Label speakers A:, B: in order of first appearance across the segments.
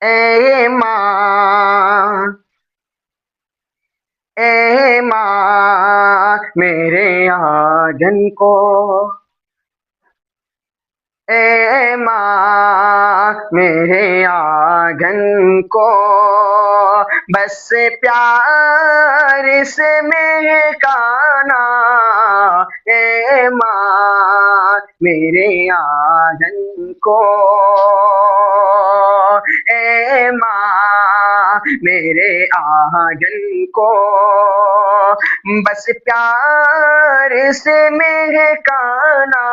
A: اے ماں، اے ماں میرے آنگن کو، اے ماں میرے آنگن کو، بس پیار سے مہکانا، اے ماں میرے آنگن کو، اے ماں میرے آنگن کو، بس پیار سے مہکانا،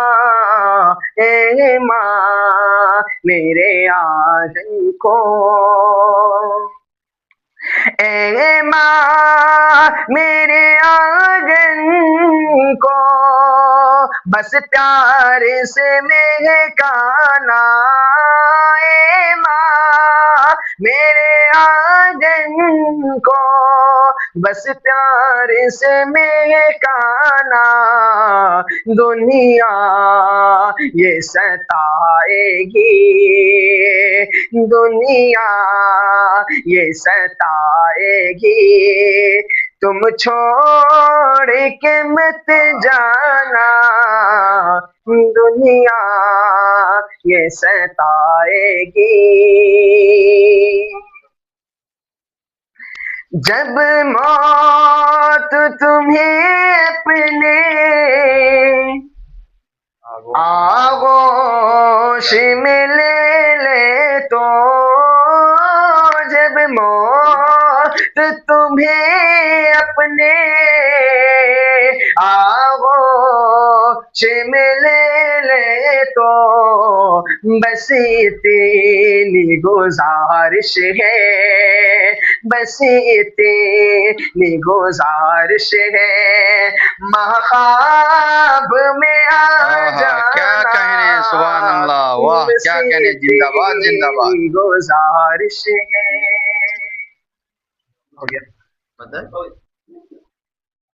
A: اے ماں میرے آنگن کو، اے ماں میرے آنگن کو، بس پیار سے مہکانا، اے ماں میرے آنگن کو، بس پیار سے مہکانا، دنیا یہ ستائے گی، دنیا یہ ستائے گی، تم چھوڑ کے مت جانا، دنیا یہ ستائے گی، جب موت تمہیں اپنے آغوش میں لے لے تو، جب موت تمہیں اپنے آغوش میں لے لے تو، بس اتنی گزارش ہے، بس اتنی گزارش ہے، خواب میں آ جانا،
B: کیا کہنے، سبحان اللہ، واہ کیا کہنے، زندہ باد زندہ باد،
A: گزارش ہے، ہو گیا